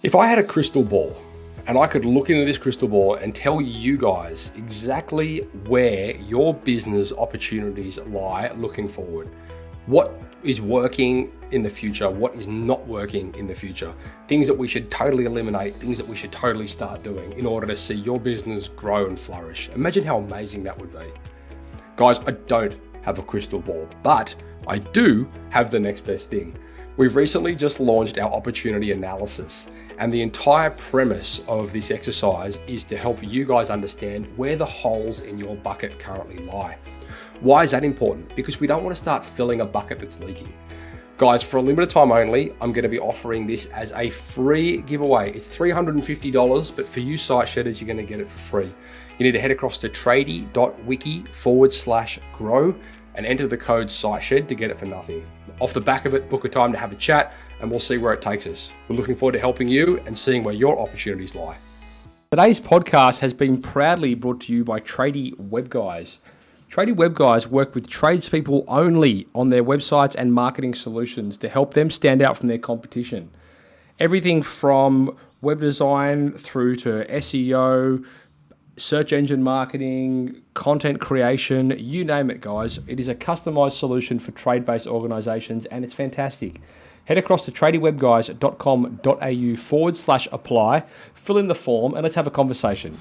If I had a crystal ball and I could look into this crystal ball and tell you guys exactly where your business opportunities lie looking forward, what is working in the future, what is not working in the future, things that we should totally eliminate, things that we should totally start doing in order to see your business grow and flourish. Imagine how amazing that would be. Guys, I don't have a crystal ball, but I do have the next best thing. We've recently just launched our opportunity analysis, and the entire premise of this exercise is to help you guys understand where the holes in your bucket currently lie. Why is that important? Because we don't want to start filling a bucket that's leaking. Guys, for a limited time only, I'm going to be offering this as a free giveaway. It's $350, but for you site shedders, you're going to get it for free. You need to head across to tradie.wiki/grow and enter the code SiteShed to get it for nothing. Off the back of it, book a time to have a chat and we'll see where it takes us. We're looking forward to helping you and seeing where your opportunities lie. Today's podcast has been proudly brought to you by Tradie Web Guys. Tradie Web Guys work with tradespeople only on their websites and marketing solutions to help them stand out from their competition. Everything from web design through to SEO, search engine marketing, content creation, you name it, guys. It is a customized solution for trade-based organizations and it's fantastic. Head across to tradiewebguys.com.au/apply, fill in the form and let's have a conversation.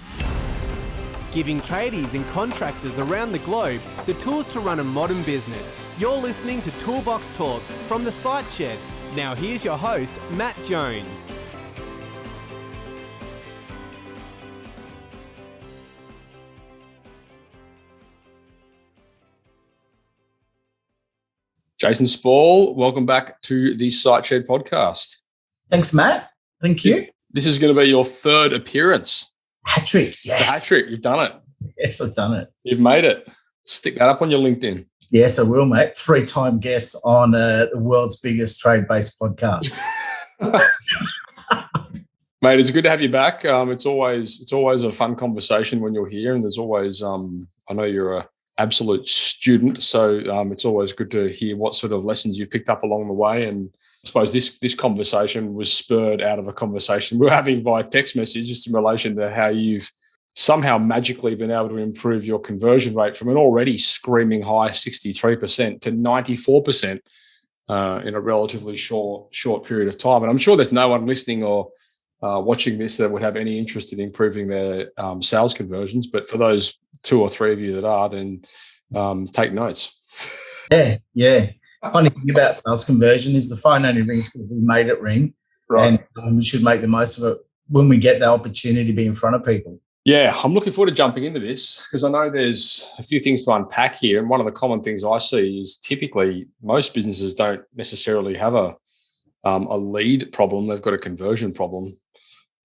Giving tradies and contractors around the globe the tools to run a modern business. You're listening to Toolbox Talks from the Site Shed. Now here's your host, Matt Jones. Jason Spaull, welcome back to the Site Shed podcast. Thanks, Matt. Thank you. This is going to be your third appearance. Hat-trick, yes. The hat-trick, you've done it. Yes, I've done it. You've made it. Stick that up on your LinkedIn. Yes, I will, mate. 3-time guest on the world's biggest trade-based podcast. Mate, it's good to have you back. It's always a fun conversation when you're here, and there's always I know you're a absolute student, so it's always good to hear what sort of lessons you've picked up along the way. And I suppose this conversation was spurred out of a conversation we were having via text message just in relation to how you've somehow magically been able to improve your conversion rate from an already screaming high 63% to 94% in a relatively short period of time. And I'm sure there's no one listening or watching this that would have any interest in improving their sales conversions. But for those 2 or 3 of you that are, then take notes. Yeah. Funny thing about sales conversion is the phone only rings because we made it ring. Right. And we should make the most of it when we get the opportunity to be in front of people. Yeah, I'm looking forward to jumping into this because I know there's a few things to unpack here. And one of the common things I see is typically most businesses don't necessarily have a lead problem. They've got a conversion problem,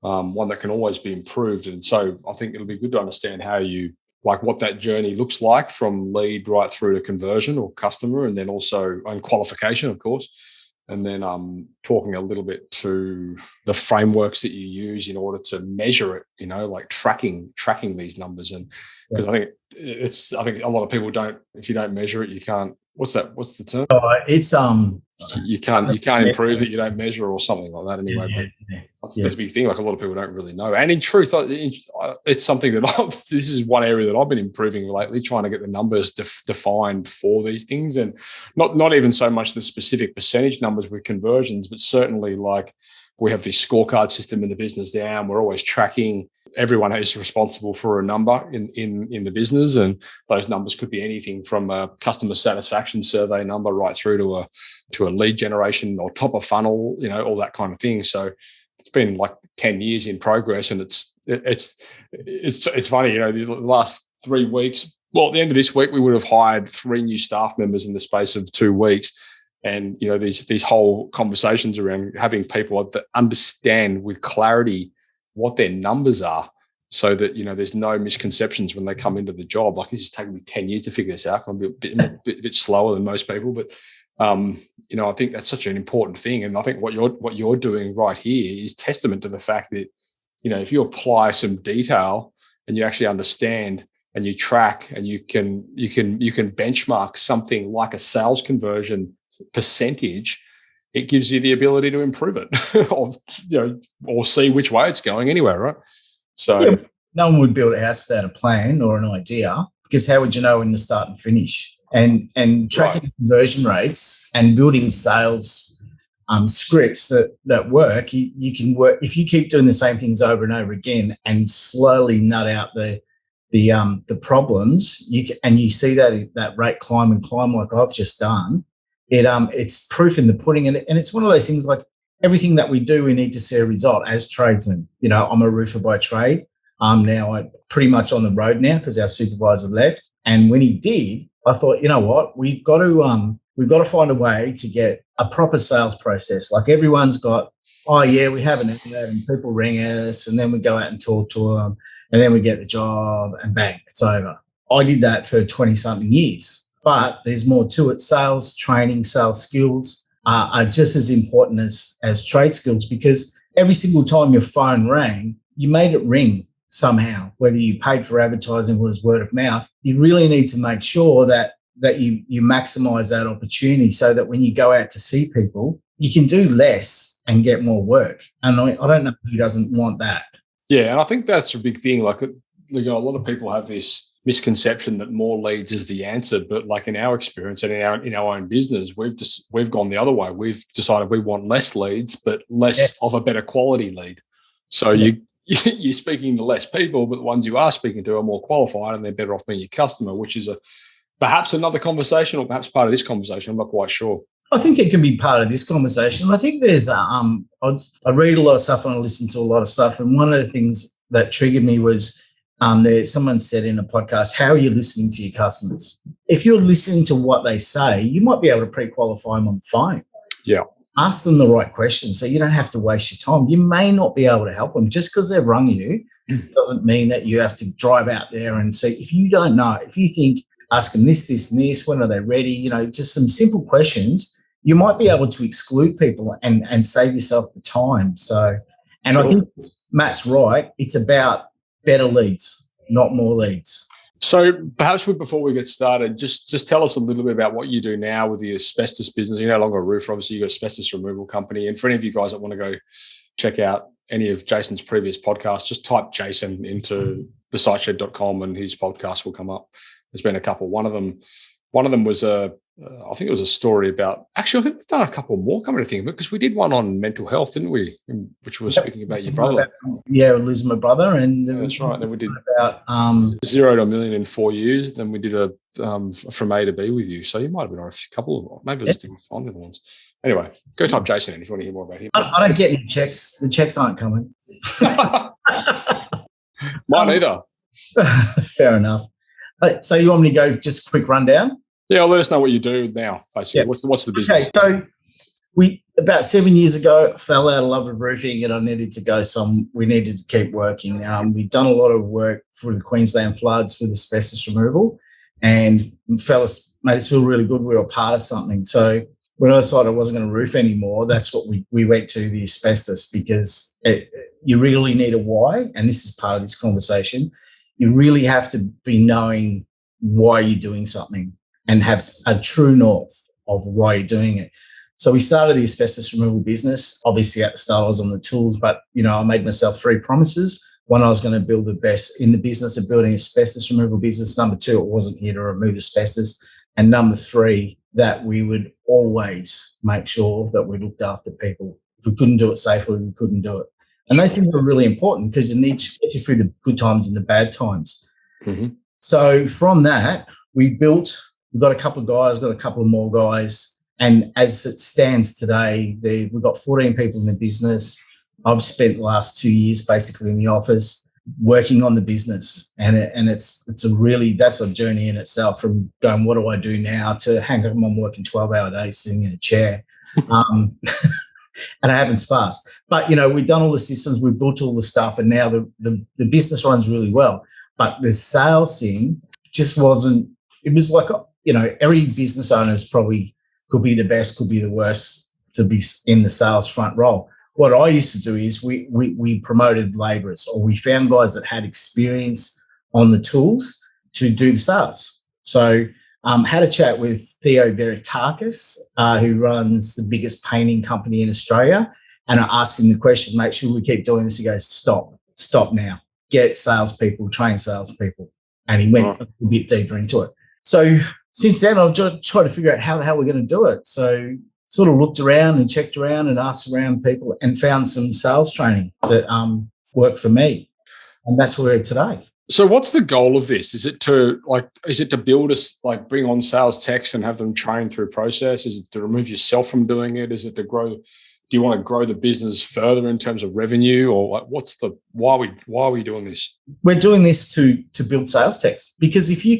one that can always be improved. And so I think it'll be good to understand how you, like what that journey looks like from lead right through to conversion or customer, and then also on qualification, of course. And then talking a little bit to the frameworks that you use in order to measure it, like tracking these numbers. And because I think a lot of people don't, if you don't measure it, you can't, what's the term? It's you can't improve it, you don't measure or something like that anyway. But there's a big thing, like a lot of people don't really know. And in truth, it's something that this is one area that I've been improving lately, trying to get the numbers defined for these things, and not even so much the specific percentage numbers with conversions, but certainly like we have this scorecard system in the business now, and we're always tracking. Everyone is responsible for a number in the business, and those numbers could be anything from a customer satisfaction survey number right through to a lead generation or top of funnel, all that kind of thing. So it's been like 10 years in progress, and it's funny, the last 3 weeks. Well, at the end of this week, we would have hired 3 new staff members in the space of 2 weeks. And, these whole conversations around having people that understand with clarity what their numbers are so that, there's no misconceptions when they come into the job. Like, it's just taken me 10 years to figure this out. I'm a bit slower than most people, but, I think that's such an important thing. And I think what you're doing right here is testament to the fact that, if you apply some detail and you actually understand and you track and you can benchmark something like a sales conversion percentage it gives you the ability to improve it or see which way it's going anyway, right? So no one would build a house without a plan or an idea, because how would you know when to start and finish? And tracking conversion rates and building sales scripts that work, you can work if you keep doing the same things over and over again and slowly nut out the problems. You see that rate climb like I've just done. It's proof in the pudding, and it's one of those things like everything that we do, we need to see a result as tradesmen. I'm a roofer by trade. I'm now pretty much on the road now because our supervisor left. And when he did, I thought, you know what, we've got to find a way to get a proper sales process. Like everyone's got, oh yeah, we have an ad and people ring us, and then we go out and talk to them, and then we get the job, and bang, it's over. I did that for 20-something years. But there's more to it. Sales training, sales skills are just as important as trade skills, because every single time your phone rang, you made it ring somehow, whether you paid for advertising or was word of mouth. You really need to make sure that you maximise that opportunity so that when you go out to see people, you can do less and get more work. And I don't know who doesn't want that. Yeah, and I think that's a big thing. Like, a lot of people have this misconception that more leads is the answer, but like in our experience and in our own business, we've gone the other way. We've decided we want less leads, but less of a better quality lead. So you're speaking to less people, but the ones you are speaking to are more qualified and they're better off being your customer, which is perhaps another conversation, or perhaps part of this conversation. I'm not quite sure. I think it can be part of this conversation. I think there's I read a lot of stuff and I listen to a lot of stuff, and one of the things that triggered me was someone said in a podcast, how are you listening to your customers? If you're listening to what they say, you might be able to pre-qualify them on the phone. Yeah. Ask them the right questions so you don't have to waste your time. You may not be able to help them. Just because they've rung you doesn't mean that you have to drive out there and see. If you don't know, if you think, ask them this, and this, when are they ready? Just some simple questions, you might be able to exclude people and save yourself the time. So, and sure. I think Matt's right. It's about better leads, not more leads. So perhaps before we get started, just tell us a little bit about what you do now with the asbestos business. You're no longer a roofer, obviously. You've got an asbestos removal company. And for any of you guys that want to go check out any of Jason's previous podcasts, just type Jason into deciphered.com and his podcast will come up. There's been a couple. One of them was I think it was a story about, actually, I think we've done a couple more coming to think of it, because we did one on mental health, didn't we? Which was speaking about your brother. Yeah, Liz, my brother. And that's right. Then we did about 0 to $1 million in 4 years. Then we did a from A to B with you. So you might have been on a couple of, maybe let's find the other ones. Anyway, go type Jason in if you want to hear more about him. I don't get any checks. The checks aren't coming. Mine either. Fair enough. So you want me to go just a quick rundown? Yeah, well, let us know what you do now, basically. Yep. What's the business? Okay, so about 7 years ago, fell out of love with roofing, and I needed to go we needed to keep working. We'd done a lot of work for the Queensland floods with asbestos removal, and fellas made us feel really good. We were part of something. So when I decided I wasn't going to roof anymore, that's what we went to the asbestos, because you really need a why, and this is part of this conversation. You really have to be knowing why you're doing something and have a true north of why you're doing it. So we started the asbestos removal business. Obviously, at the start, I was on the tools, but, I made myself 3 promises. One, I was going to build the best in the business of building asbestos removal business. Number 2, it wasn't here to remove asbestos. And number 3, that we would always make sure that we looked after people. If we couldn't do it safely, we couldn't do it. And those things are really important because it needs to get you through the good times and the bad times. Mm-hmm. So from that, we've got a couple of guys, got a couple of more guys. And as it stands today, we've got 14 people in the business. I've spent the last 2 years basically in the office working on the business. And it's that's a journey in itself, from going, what do I do now, to hang on, I'm working 12-hour days sitting in a chair. And it happens fast. But, we've done all the systems, we've built all the stuff, and now the business runs really well. But the sales thing just wasn't, it was like, every business owner's probably could be the best, could be the worst to be in the sales front role. What I used to do is we promoted labourers, or we found guys that had experience on the tools to do the sales. So Had a chat with Theo Veritakis, who runs the biggest painting company in Australia. And I asked him the question, mate, should we keep doing this? He goes, stop now. Get salespeople, train salespeople. And he went a bit deeper into it. So since then, I've just tried to figure out how the hell we're going to do it. So sort of looked around and checked around and asked around people and found some sales training that worked for me. And that's where we're today. So what's the goal of this? Is it to build us, like bring on sales techs and have them trained through process? Is it to remove yourself from doing it? Is it to grow? Do you want to grow the business further in terms of revenue, or like why are we doing this? We're doing this to build sales techs, because if you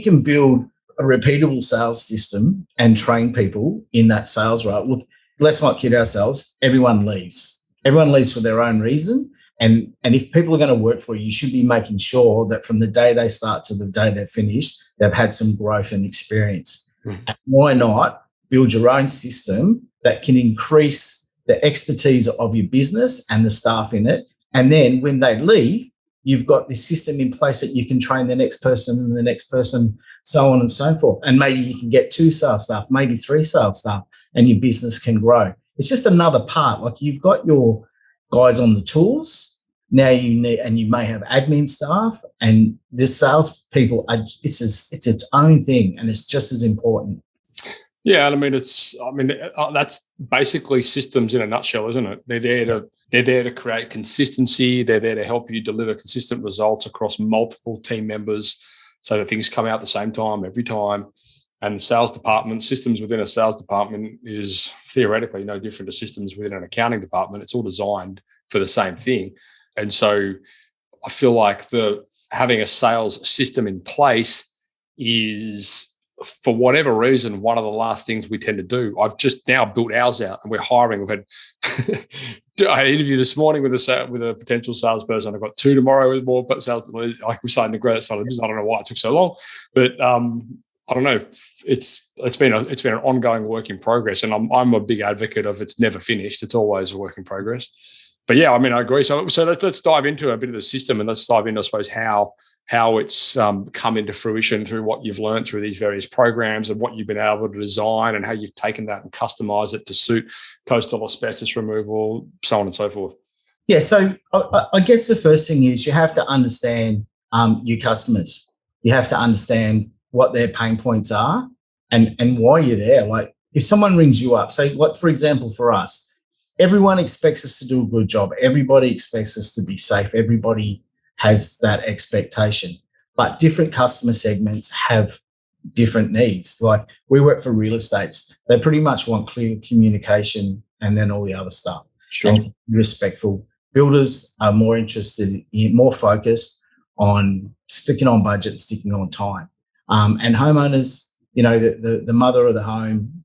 can build a repeatable sales system and train people in that sales role, look, let's not kid ourselves. Everyone leaves. Everyone leaves for their own reason. And if people are going to work for you, you should be making sure that from the day they start to the day they're finished, they've had some growth and experience. And why not build your own system that can increase the expertise of your business and the staff in it? And then when they leave, you've got this system in place that you can train the next person and the next person, so on and so forth. And maybe you can get 2 sales staff, maybe 3 sales staff, and your business can grow. It's just another part. Like, you've got your guys on the tools. Now you may have admin staff, and the sales people it's its own thing, and it's just as important. Yeah, I mean, that's basically systems in a nutshell, isn't it? They're there to create consistency. They're there to help you deliver consistent results across multiple team members, so that things come out at the same time every time. And the sales department, systems within a sales department is theoretically no different to systems within an accounting department. It's all designed for the same thing. And so I feel like having a sales system in place is, for whatever reason, one of the last things we tend to do. I've just now built ours out, and we're hiring. We've had I had an interview this morning with a potential salesperson. I've got 2 tomorrow with more salespeople. Like, we're starting to grow that side of the business. I don't know why it took so long, but I don't know. It's been an ongoing work in progress, and I'm a big advocate of it's never finished. It's always a work in progress. But yeah, I mean, I agree. So let's dive into a bit of the system, and let's dive into, I suppose, how it's come into fruition through what you've learned through these various programs, and what you've been able to design, and how you've taken that and customized it to suit coastal asbestos removal, so on and so forth. Yeah. So I guess the first thing is you have to understand your customers. You have to understand what their pain points are and why you're there. Like, if someone rings you up, say, like, for example, for us, everyone expects us to do a good job. Everybody expects us to be safe. Everybody has that expectation. But different customer segments have different needs. Like, we work for real estates. They pretty much want clear communication and then all the other stuff. Sure. And respectful. Builders are more focused on sticking on budget, sticking on time. And homeowners, the mother of the home,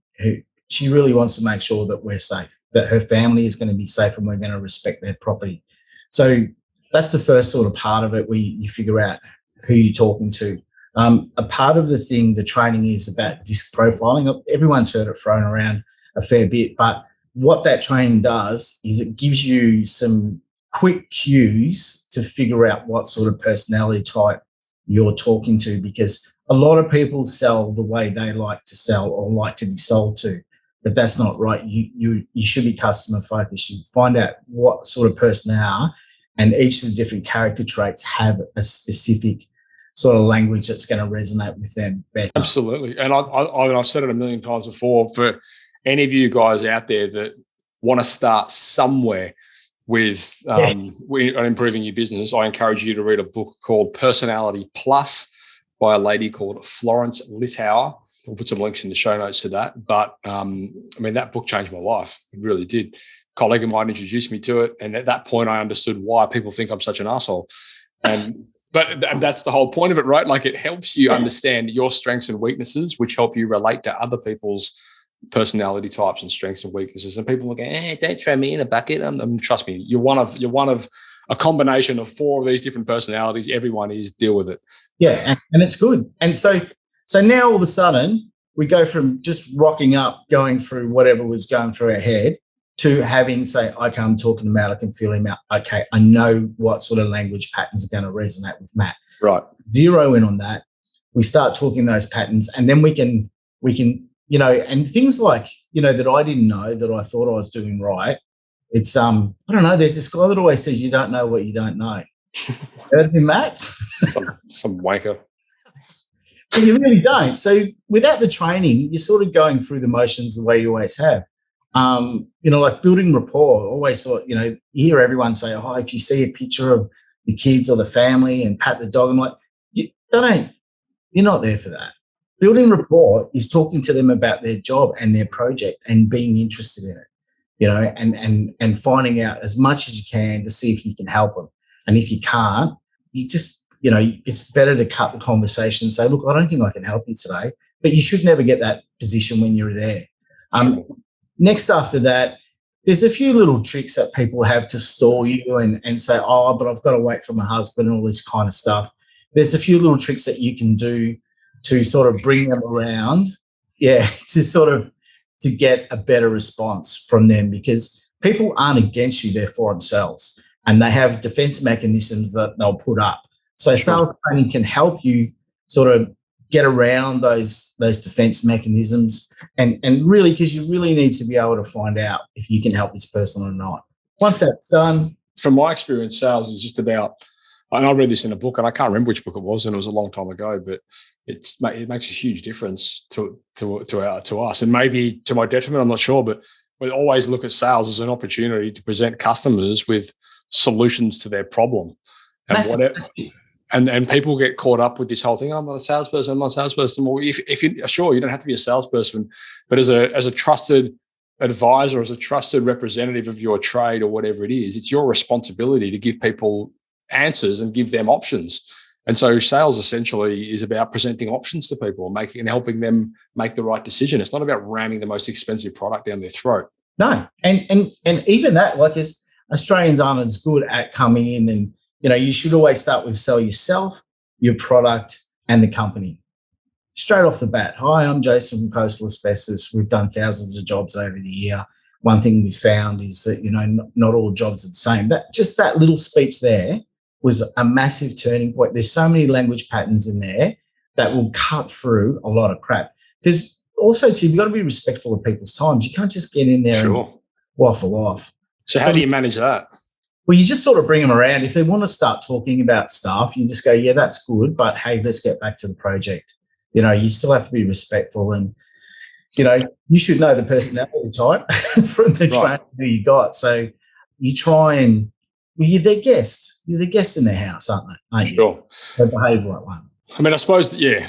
she really wants to make sure that we're safe, that her family is going to be safe, and we're going to respect their property. So that's the first sort of part of it, where you figure out who you're talking to. A part of the training is about disc profiling. Everyone's heard it thrown around a fair bit, but what that training does is it gives you some quick cues to figure out what sort of personality type you're talking to, because a lot of people sell the way they like to sell or like to be sold to. But that's not right. You should be customer focused. You find out what sort of person they are, and each of the different character traits have a specific sort of language that's going to resonate with them better. Absolutely. And I've said it a million times before, for any of you guys out there that want to start somewhere with improving your business, I encourage you to read a book called Personality Plus by a lady called Florence Littauer. We'll put some links in the show notes to that. But that book changed my life. It really did. A colleague of mine introduced me to it, and at that point I understood why people think I'm such an asshole. But that's the whole point of it, right? Like, it helps you understand your strengths and weaknesses, which help you relate to other people's personality types and strengths and weaknesses. And people will go, don't throw me in a bucket. Trust me, you're one of a combination of 4 of these different personalities. Everyone is, deal with it. Yeah, and it's good. And so now all of a sudden we go from just rocking up, going through whatever was going through our head, to having, say, okay, I'm talking to Matt, I can feel him out. Okay, I know what sort of language patterns are going to resonate with Matt. Right. Zero in on that. we start talking those patterns, and then we can, and things like, that I didn't know that I thought I was doing right. It's, I don't know, there's this guy that always says you don't know what you don't know. Heard of him, Matt? Some wanker. But you really don't. So without the training, you're sort of going through the motions the way you always have. Like building rapport. I always thought, you hear everyone say, oh, if you see a picture of the kids or the family and pat the dog, I'm like, you're not there for that. Building rapport is talking to them about their job and their project and being interested in it, and finding out as much as you can to see if you can help them. And if you can't, you just, it's better to cut the conversation and say, look, I don't think I can help you today, but you should never get that position when you're there. Next after that, there's a few little tricks that people have to stall you and say, oh, but I've got to wait for my husband and all this kind of stuff. There's a few little tricks that you can do to sort of bring them around, to get a better response from them, because people aren't against you, they're for themselves, and they have defense mechanisms that they'll put up. So sales training can help you sort of get around those defense mechanisms, and really, because you really need to be able to find out if you can help this person or not. Once that's done. From my experience, sales is just about, and I read this in a book, and I can't remember which book it was, and it was a long time ago, but it makes a huge difference to us, and maybe to my detriment, I'm not sure, but we always look at sales as an opportunity to present customers with solutions to their problem. And whatever. And people get caught up with this whole thing. I'm not a salesperson. Well, if you sure, you don't have to be a salesperson, but as a trusted advisor, as a trusted representative of your trade or whatever it is, it's your responsibility to give people answers and give them options. And so sales essentially is about presenting options to people and helping them make the right decision. It's not about ramming the most expensive product down their throat. No, and even that, like, as Australians aren't as good at coming in and, you should always start with sell yourself, your product, and the company. Straight off the bat, hi, I'm Jason from Coastal Asbestos. We've done thousands of jobs over the year. One thing we found is that, not all jobs are the same. That little speech there was a massive turning point. There's so many language patterns in there that will cut through a lot of crap. Because also, too, you've got to be respectful of people's times. You can't just get in there and waffle off. So how do you manage that? Well, you just sort of bring them around. If they want to start talking about stuff, you just go, yeah, that's good, but hey, let's get back to the project. You still have to be respectful, and, you should know the personality type from the trainer who you got. So you try and, you're their guest. You're the guest in their house, aren't you? Sure. So behave like one. I mean, I suppose, yeah,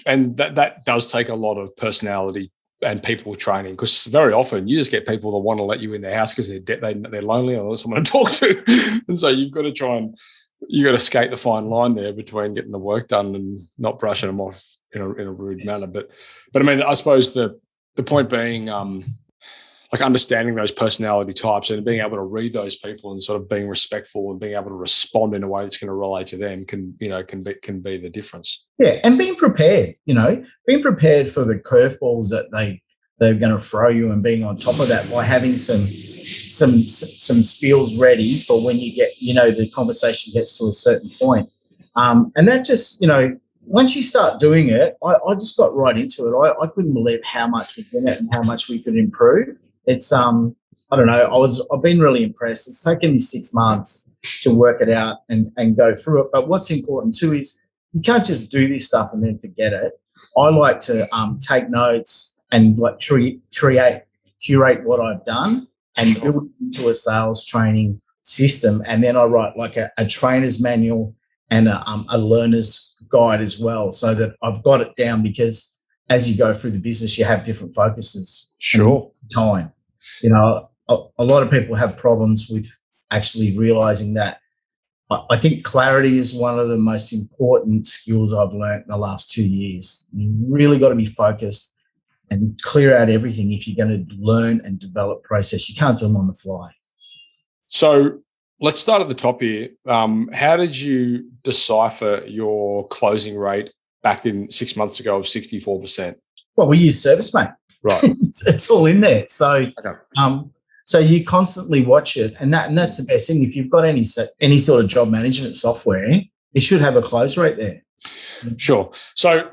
and that does take a lot of personality and people training, because very often you just get people that want to let you in their house because they're lonely or there's someone to talk to, and so you've got to skate the fine line there between getting the work done and not brushing them off in a rude manner. But I mean, I suppose the point being, like understanding those personality types and being able to read those people and sort of being respectful and being able to respond in a way that's going to relate to them can be the difference. Yeah, and being prepared, being prepared for the curveballs that they're going to throw you, and being on top of that by having some spiels ready for when you get, the conversation gets to a certain point. And that just, once you start doing it, I just got right into it. I couldn't believe how much was in it and how much we could improve. It's, I don't know, I've been really impressed. It's taken me 6 months to work it out and go through it. But what's important too is you can't just do this stuff and then forget it. I like to take notes and like curate what I've done and build it into a sales training system. And then I write like a trainer's manual and a learner's guide as well, so that I've got it down, because as you go through the business, you have different focuses. Sure. Time. A lot of people have problems with actually realizing that. I think clarity is one of the most important skills I've learned in the last 2 years. You really got to be focused and clear out everything if you're going to learn and develop process. You can't do them on the fly. So let's start at the top here. How did you decipher your closing rate back in 6 months ago of 64%? Well, we use ServiceMate. Right. it's all in there. So, so you constantly watch it, and that's the best thing. If you've got any sort of job management software, it should have a close rate there. Sure. So,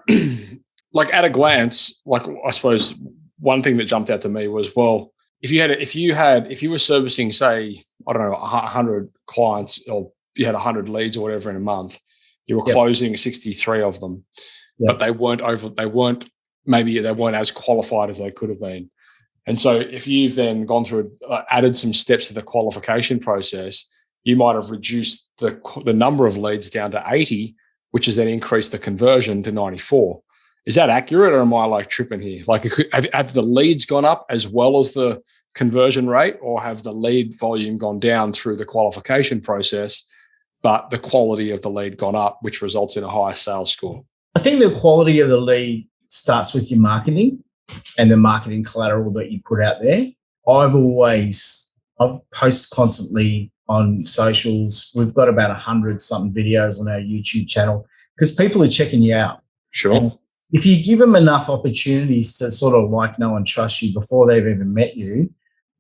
like at a glance, like I suppose one thing that jumped out to me was, well, if you were servicing, say, I don't know, 100 clients, or you had 100 leads or whatever in a month, you were closing 63 of them, but they weren't as qualified as they could have been. And so if you've then gone through, added some steps to the qualification process, you might have reduced the number of leads down to 80, which has then increased the conversion to 94. Is that accurate, or am I like tripping here? Like, have the leads gone up as well as the conversion rate, or have the lead volume gone down through the qualification process, but the quality of the lead gone up, which results in a higher sales score? I think the quality of the lead starts with your marketing and the marketing collateral that you put out there. I've posted constantly on socials. We've got about 100 something videos on our YouTube channel because people are checking you out. Sure. And if you give them enough opportunities to sort of like, know and trust you before they've even met you,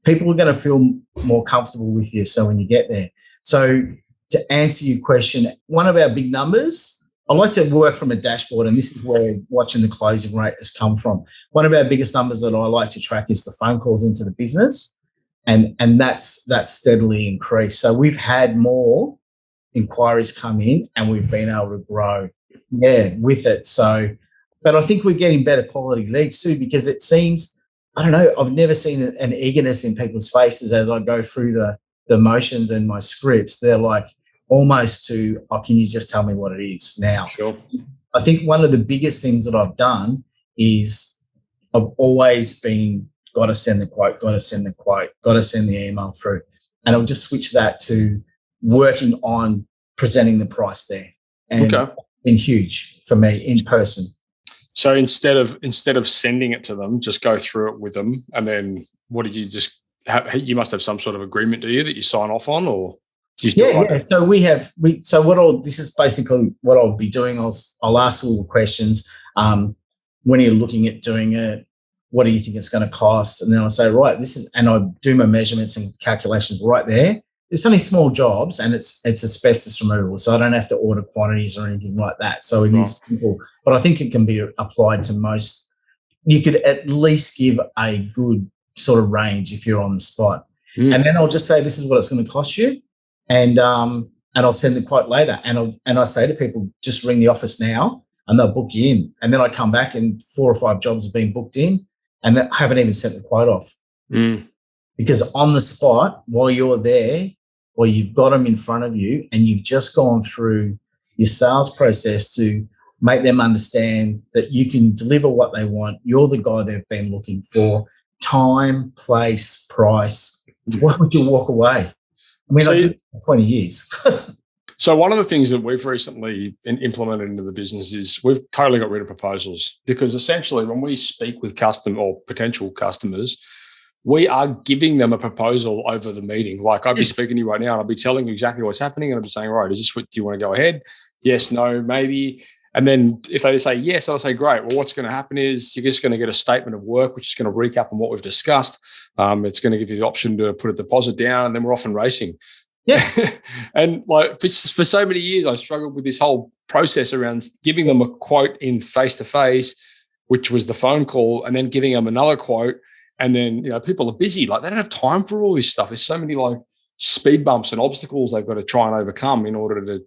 people are going to feel more comfortable with you. So when you get there, so to answer your question, one of our big numbers, I like to work from a dashboard, and this is where watching the closing rate has come from. One of our biggest numbers that I like to track is the phone calls into the business, and that's steadily increased. So we've had more inquiries come in, and we've been able to grow, with it. So, but I think we're getting better quality leads too, because it seems, I don't know, I've never seen an eagerness in people's faces as I go through the motions and my scripts. They're like almost to, oh, can you just tell me what it is now? Sure. I think one of the biggest things that I've done is I've always been, got to send the quote, got to send the email through. And I'll just switch that to working on presenting the price there. And it's been huge for me in person. So instead of sending it to them, just go through it with them, and then what did you just? You must have some sort of agreement, do you, that you sign off on, or? Yeah. So this is basically what I'll be doing. I'll ask all the questions. When you're looking at doing it, what do you think it's going to cost? And then I'll say, right, and I do my measurements and calculations right there. It's only small jobs, and it's asbestos removal, so I don't have to order quantities or anything like that. So it is simple, but I think it can be applied to most. You could at least give a good sort of range if you're on the spot, and then I'll just say this is what it's going to cost you, and I'll send the quote later, and I say to people, just ring the office now, and they'll book you in, and then I come back and 4 or 5 jobs have been booked in, and I haven't even sent the quote off. Because on the spot, while you're there, or you've got them in front of you and you've just gone through your sales process to make them understand that you can deliver what they want, you're the guy they've been looking for, time, place, price, why would you walk away? I mean, I did it for 20 years. So one of the things that we've recently implemented into the business is we've totally got rid of proposals, because essentially when we speak with custom or potential customers, we are giving them a proposal over the meeting. Like I'd be speaking to you right now and I'll be telling you exactly what's happening, and I'll be saying, right, is this what, do you want to go ahead? Yes, no, maybe. And then if they say yes, I'll say, great. Well, what's going to happen is you're just going to get a statement of work, which is going to recap on what we've discussed. It's going to give you the option to put a deposit down, and then we're off and racing. Yeah. And like for so many years, I struggled with this whole process around giving them a quote in face-to-face, which was the phone call, and then giving them another quote. And then, people are busy. Like they don't have time for all this stuff. There's so many like speed bumps and obstacles they've got to try and overcome in order to,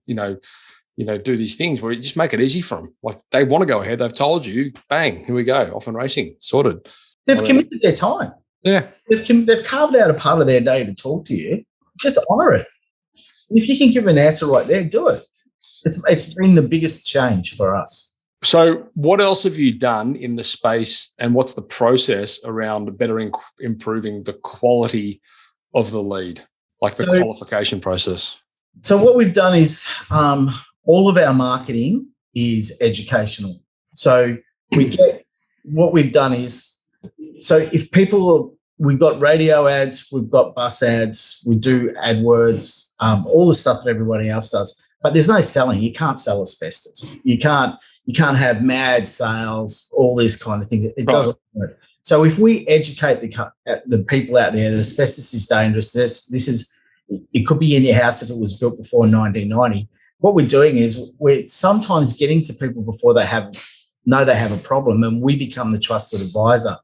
do these things where you just make it easy for them. Like they want to go ahead. They've told you, bang, here we go, off and racing, sorted. They've committed their time. Yeah. They've carved out a part of their day to talk to you. Just honor it. If you can give an answer right there, do it. It's been the biggest change for us. So what else have you done in the space, and what's the process around better improving the quality of the lead, like the qualification process? So what we've done is all of our marketing is educational. So what we've done is, so if we've got radio ads, we've got bus ads, we do AdWords, all the stuff that everybody else does. But there's no selling. You can't sell asbestos. You can't have mad sales, all this kind of thing. It doesn't work. So if we educate the people out there that asbestos is dangerous, it could be in your house if it was built before 1990. what we're doing is we're sometimes getting to people before they know they have a problem, and we become the trusted advisor.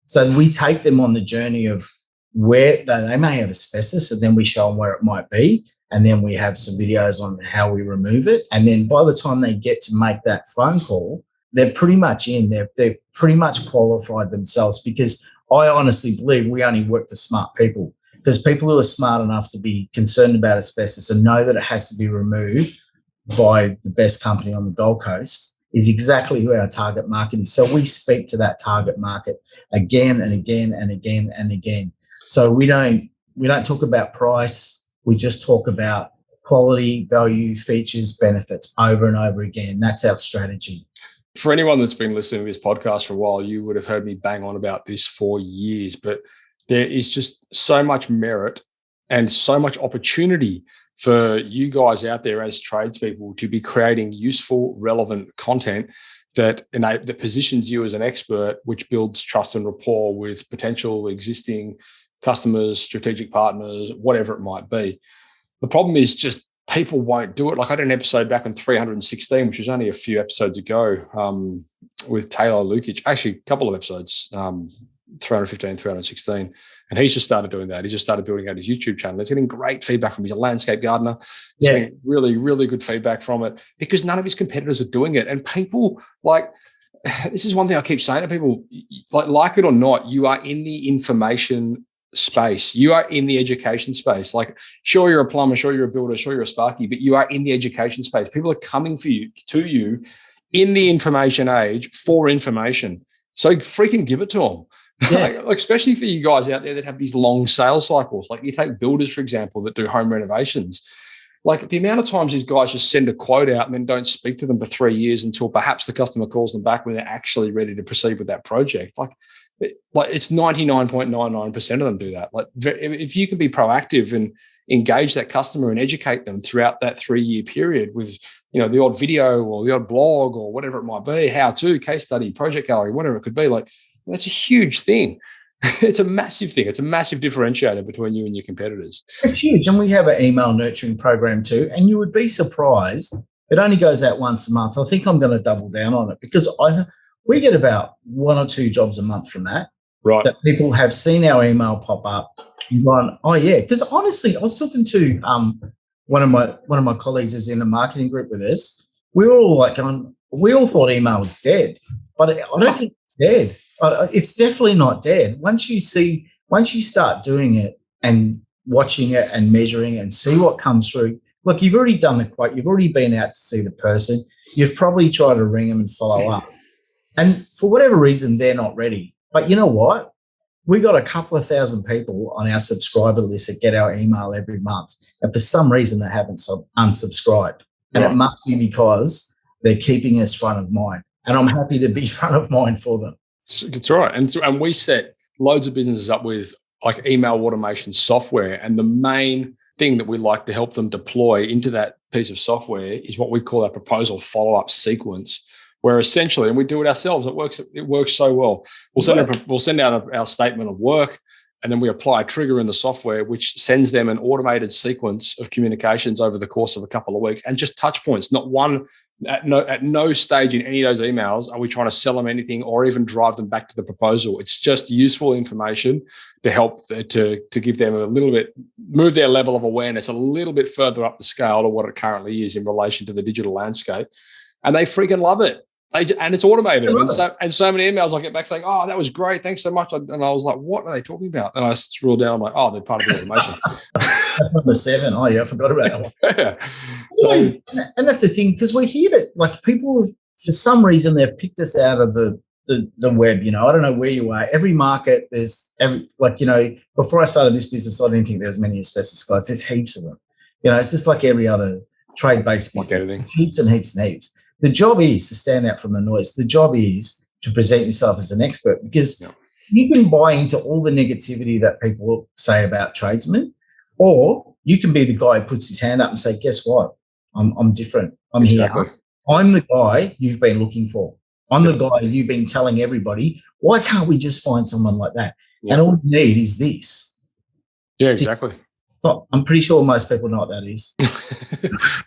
So we take them on the journey of where they may have asbestos, and then we show them where it might be, and then we have some videos on how we remove it. And then by the time they get to make that phone call, they're pretty much in. They're pretty much qualified themselves, because I honestly believe we only work for smart people, because people who are smart enough to be concerned about asbestos and know that it has to be removed by the best company on the Gold Coast is exactly who our target market is. So we speak to that target market again and again and again and again. So we don't talk about price. We just talk about quality, value, features, benefits over and over again. That's our strategy. For anyone that's been listening to this podcast for a while, you would have heard me bang on about this for years, but there is just so much merit and so much opportunity for you guys out there as tradespeople to be creating useful, relevant content that positions you as an expert, which builds trust and rapport with potential existing customers, strategic partners, whatever it might be. The problem is just people won't do it. Like I did an episode back in 316, which was only a few episodes ago, with Taylor Lukic, actually a couple of episodes, 315, 316. And he's just started doing that. He just started building out his YouTube channel. He's getting great feedback from his landscape gardener. He's getting really, really good feedback from it, because none of his competitors are doing it. And people this is one thing I keep saying to people, like it or not, you are in the information space. You are in the education space. Like, sure, you're a plumber, sure, you're a builder, sure, you're a sparky, but you are in the education space. People are coming to you in the information age for information. So freaking give it to them. Yeah. Like, especially for you guys out there that have these long sales cycles. Like you take builders, for example, that do home renovations. Like the amount of times these guys just send a quote out and then don't speak to them for 3 years until perhaps the customer calls them back when they're actually ready to proceed with that project. Like it's 99.99% of them do that. Like if you can be proactive and engage that customer and educate them throughout that 3-year period with, the odd video or the odd blog or whatever it might be, how to, case study, project gallery, whatever it could be, like that's a huge thing. It's a massive thing. It's a massive differentiator between you and your competitors. It's huge. And we have an email nurturing program too. And you would be surprised. It only goes out once a month. I think I'm going to double down on it, because we get about 1 or 2 jobs a month from that. Right. That people have seen our email pop up and gone, oh yeah. Because honestly, I was talking to one of my colleagues is in a marketing group with us. We were all we all thought email was dead, but I don't think it's dead. It's definitely not dead. Once you start doing it and watching it and measuring and see what comes through. Look, you've already done the quote. You've already been out to see the person. You've probably tried to ring them and follow up. And for whatever reason, they're not ready. But you know what? We got a couple of thousand people on our subscriber list that get our email every month. And for some reason, they haven't unsubscribed. And It must be because they're keeping us front of mind. And I'm happy to be front of mind for them. That's right. And we set loads of businesses up with like email automation software. And the main thing that we like to help them deploy into that piece of software is what we call our proposal follow-up sequence, where essentially, and we do it ourselves, it works so well. We'll send out our statement of work, and then we apply a trigger in the software, which sends them an automated sequence of communications over the course of a couple of weeks, and just touch points. Not one, at no stage in any of those emails are we trying to sell them anything or even drive them back to the proposal. It's just useful information to help to give them a little bit, move their level of awareness a little bit further up the scale to what it currently is in relation to the digital landscape. And they freaking love it. And it's automated. And so many emails I get back saying, oh, that was great. Thanks so much. And I was like, what are they talking about? And I scroll down, I'm like, oh, they're part of the automation. That's number 7. Oh, yeah, I forgot about that one. Yeah. And that's the thing, because we hear it. Like people, for some reason, they've picked us out of the web. I don't know where you are. Every market, before I started this business, I didn't think there was many asbestos guys. There's heaps of them. It's just like every other trade-based business. Like heaps and heaps and heaps. The job is to stand out from the noise. The job is to present yourself as an expert, because you can buy into all the negativity that people say about tradesmen, or you can be the guy who puts his hand up and say, guess what? I'm different. I'm here. I'm the guy you've been looking for. I'm the guy you've been telling everybody. Why can't we just find someone like that? And all you need is this. Yeah, exactly. I'm pretty sure most people know what that is.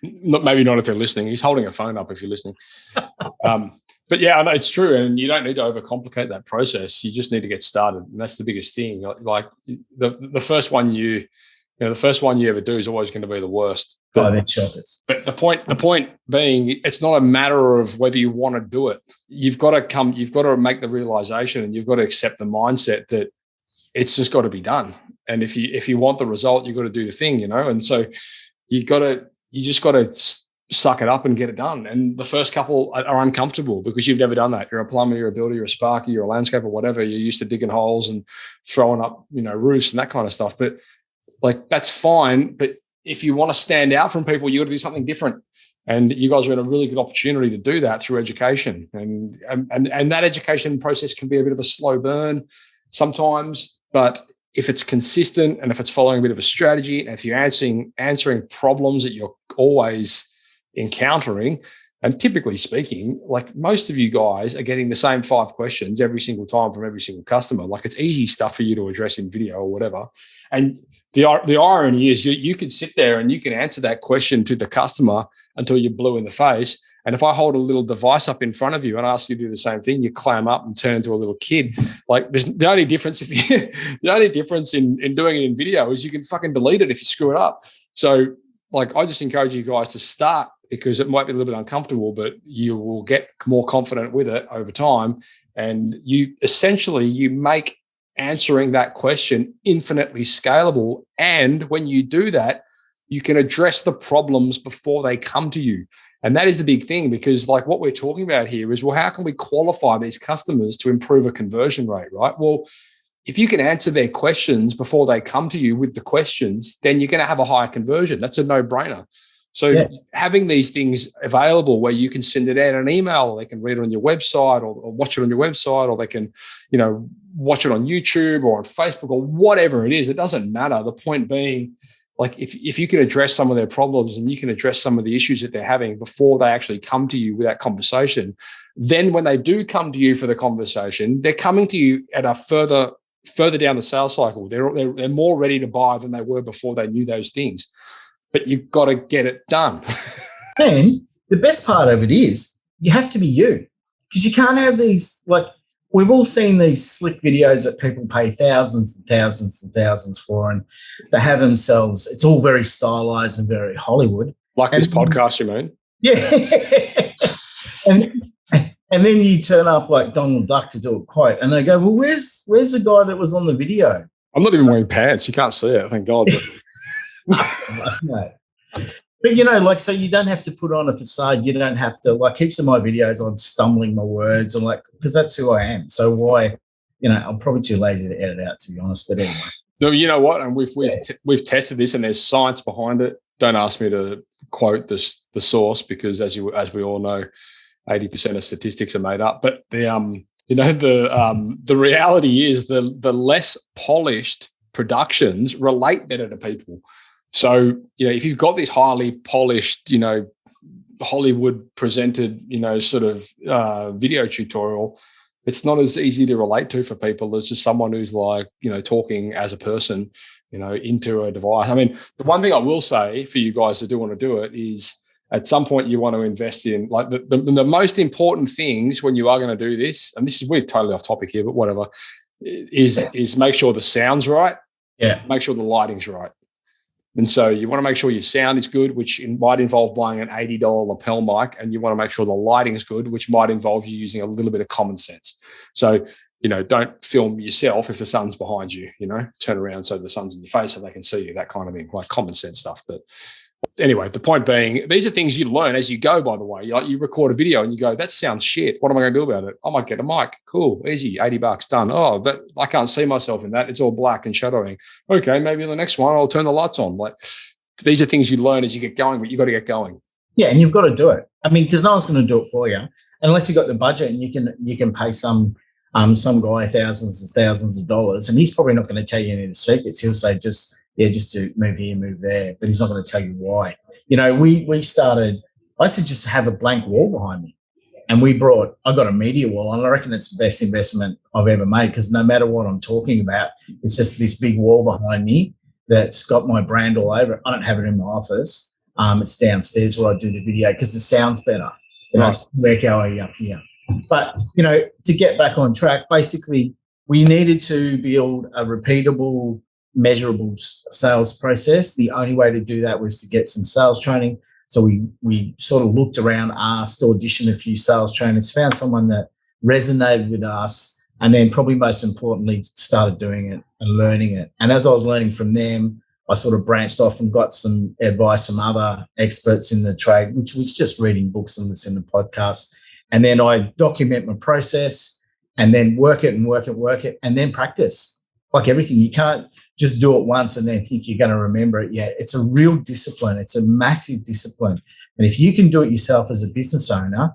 Maybe not if they're listening. He's holding a phone up if you're listening. But yeah, I know it's true, and you don't need to overcomplicate that process. You just need to get started, and that's the biggest thing. Like the first one the first one you ever do is always going to be the worst. That's shockers. But the point being, it's not a matter of whether you want to do it. You've got to make the realization, and you've got to accept the mindset that it's just got to be done. And if you want the result, you've got to do the thing, And so you just got to suck it up and get it done. And the first couple are uncomfortable because you've never done that. You're a plumber, you're a builder, you're a sparker, you're a landscaper, whatever. You're used to digging holes and throwing up, roofs and that kind of stuff. But like, that's fine. But if you want to stand out from people, you got to do something different. And you guys are in a really good opportunity to do that through education. And that education process can be a bit of a slow burn sometimes, but if it's consistent and if it's following a bit of a strategy, and if you're answering problems that you're always encountering, and typically speaking, like most of you guys are getting the same 5 questions every single time from every single customer. Like it's easy stuff for you to address in video or whatever. And the irony is you could sit there and you can answer that question to the customer until you're blue in the face. And if I hold a little device up in front of you and ask you to do the same thing, you clam up and turn into a little kid. Like there's the only difference in doing it in video is you can fucking delete it if you screw it up. So like I just encourage you guys to start, because it might be a little bit uncomfortable, but you will get more confident with it over time. And you make answering that question infinitely scalable. And when you do that, you can address the problems before they come to you. And that is the big thing, because like what we're talking about here is, well, how can we qualify these customers to improve a conversion rate, right? Well, if you can answer their questions before they come to you with the questions, then you're going to have a higher conversion. That's a no-brainer. So having these things available where you can send it out an email, or they can read it on your website, or watch it on your website, or they can, watch it on YouTube or on Facebook or whatever it is, it doesn't matter. The point being, like if you can address some of their problems and you can address some of the issues that they're having before they actually come to you with that conversation, then when they do come to you for the conversation, they're coming to you at a further down the sales cycle. They're more ready to buy than they were before they knew those things. But you've got to get it done. And the best part of it is you have to be you, because you can't have these, like we've all seen these slick videos that people pay thousands and thousands and thousands for, and they have themselves. It's all very stylized and very Hollywood. Like this podcast, you mean? Yeah. and then you turn up like Donald Duck to do a quote, and they go, well, where's the guy that was on the video? I'm not even wearing pants. You can't see it, thank God. No. But so you don't have to put on a facade. You don't have to, like, heaps of my videos, I'm stumbling my words. I'm like, because that's who I am. So why, I'm probably too lazy to edit out, to be honest. But anyway. No, you know what? And we've tested this, and there's science behind it. Don't ask me to quote the source, because as we all know, 80% of statistics are made up. But the reality is the less polished productions relate better to people. So, if you've got this highly polished, Hollywood presented, sort of video tutorial, it's not as easy to relate to for people as just someone who's like, talking as a person, into a device. I mean, the one thing I will say for you guys that do want to do it is at some point you want to invest in, like, the most important things when you are going to do this, and we're totally off topic here, but whatever, is make sure the sound's right. Yeah. Make sure the lighting's right. And so you want to make sure your sound is good, which might involve buying an $80 lapel mic, and you want to make sure the lighting is good, which might involve you using a little bit of common sense. So, don't film yourself if the sun's behind you, turn around so the sun's in your face so they can see you, that kind of thing, like common sense stuff. But anyway, the point being, these are things you learn as you go, by the way. You record a video and you go, that sounds shit. What am I going to do about it? I might get a mic. Cool. Easy. $80 done. Oh, but I can't see myself in that. It's all black and shadowing. Okay. Maybe in the next one, I'll turn the lights on. Like, these are things you learn as you get going, but you got to get going. Yeah. And you've got to do it. I mean, because no one's going to do it for you unless you've got the budget, and you can pay some guy thousands and thousands of dollars, and he's probably not going to tell you any of the secrets. He'll say, just do move here, move there, but he's not going to tell you why. We started, I used to just have a blank wall behind me, and I got a media wall, and I reckon it's the best investment I've ever made, because no matter what I'm talking about, it's just this big wall behind me that's got my brand all over it. I don't have it in my office. It's downstairs where I do the video because the sound's better. It's work our way up here. But, to get back on track, basically we needed to build a repeatable, measurable sales process. The only way to do that was to get some sales training. So we sort of looked around, asked, auditioned a few sales trainers, found someone that resonated with us, and then probably most importantly, started doing it and learning it. And as I was learning from them, I sort of branched off and got some advice from other experts in the trade, which was just reading books and listening to podcasts. And then I document my process and then work it, and then practice. Like everything, you can't just do it once and then think you're going to remember it. Yeah, it's a real discipline. It's a massive discipline. And if you can do it yourself as a business owner,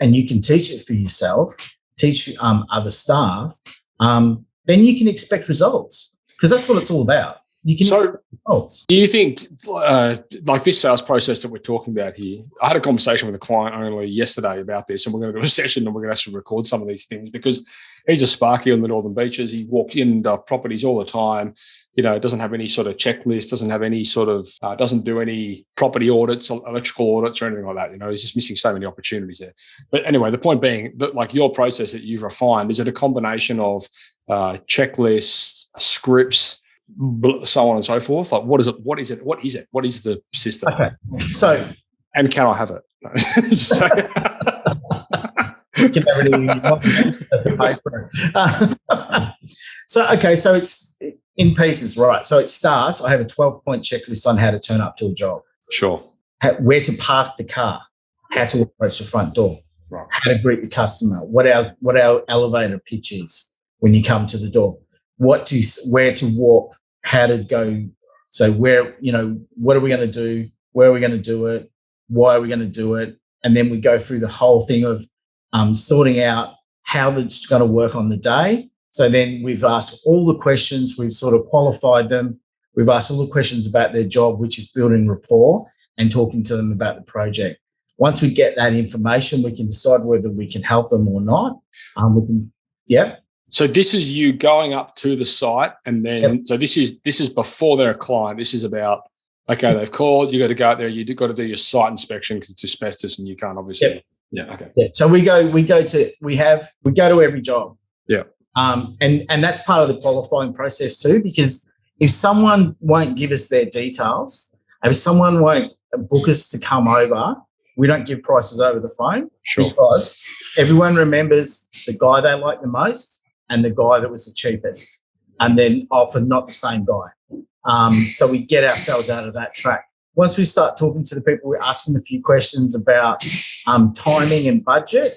and you can teach it for yourself, teach other staff, then you can expect results, because that's what it's all about. You can expect results. Do you think, like this sales process that we're talking about here, I had a conversation with a client only yesterday about this, and we're going to do a session and we're going to actually record some of these things, because he's a sparky on the Northern Beaches. He walks in properties all the time, doesn't have any sort of checklist, doesn't have any sort of, doesn't do any property audits, electrical audits or anything like that. He's just missing so many opportunities there. But anyway, the point being that, like, your process that you've refined, is it a combination of checklists, scripts, so on and so forth? Like, what is it? What is the system? Okay. So, and can I have it? You can have it so it's in pieces, right? So it starts, I have a 12-point checklist on how to turn up to a job. Sure. Where to park the car, how to approach the front door, right, how to greet the customer, what our elevator pitch is when you come to the door, where to walk, how to go. So what are we going to do? Where are we going to do it? Why are we going to do it? And then we go through the whole thing of sorting out how that's going to work on the day. So then we've asked all the questions, we've sort of qualified them. We've asked all the questions about their job, which is building rapport and talking to them about the project. Once we get that information, we can decide whether we can help them or not. So this is you going up to the site, and then so this is before they're a client. This is about, okay, they've called, you got to go out there, you've got to do your site inspection because it's asbestos and you can't obviously. Yeah. Okay. Yeah. So we go to every job. Yeah. And that's part of the qualifying process too, because if someone won't give us their details, if someone won't book us to come over, we don't give prices over the phone. Sure. Because everyone remembers the guy they like the most and the guy that was the cheapest, and then often not the same guy. So we get ourselves out of that track. Once we start talking to the people, we ask them a few questions about timing and budget,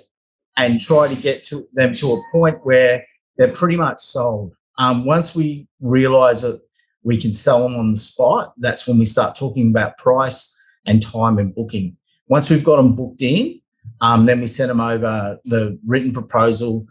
and try to get to them to a point where they're pretty much sold. Once we realise that we can sell them on the spot, that's when we start talking about price and time and booking. Once we've got them booked in, then we send them over the written proposal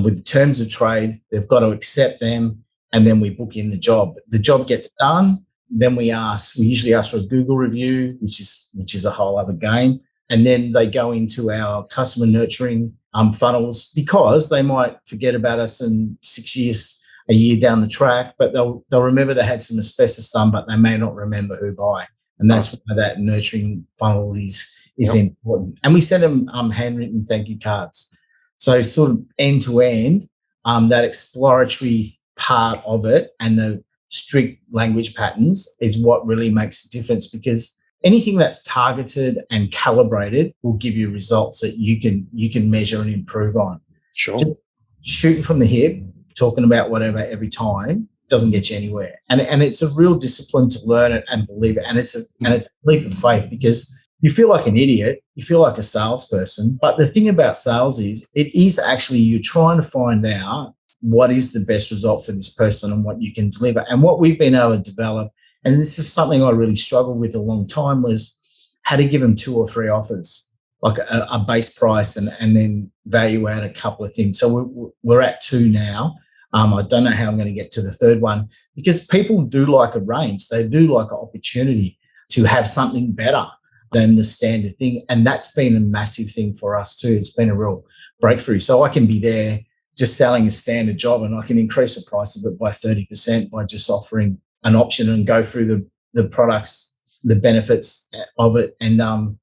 with the terms of trade. They've got to accept them, and then we book in the job. The job gets done. Then we usually ask for a Google review, which is a whole other game. And then they go into our customer nurturing funnels, because they might forget about us in 6 years, a year down the track, but they'll remember they had some asbestos done, but they may not remember who by. And that's why that nurturing funnel is important. And we send them handwritten thank you cards. So sort of end to end, that exploratory part of it and the strict language patterns is what really makes a difference, because anything that's targeted and calibrated will give you results that you can measure and improve on. Sure. Just shooting from the hip, talking about whatever every time doesn't get you anywhere. And it's a real discipline to learn it and believe it. And it's a leap of faith, because you feel like an idiot, you feel like a salesperson. But the thing about sales is it is actually you're trying to find out what is the best result for this person and what you can deliver. And what we've been able to develop, and this is something I really struggled with a long time, was how to give them 2 or 3 offers, like a base price and then value add a couple of things. So we're at 2 now. I don't know how I'm going to get to the 3rd one, because people do like a range. They do like an opportunity to have something better than the standard thing. And that's been a massive thing for us too. It's been a real breakthrough. So I can be there just selling a standard job, and I can increase the price of it by 30% by just offering an option and go through the products, the benefits of it, and how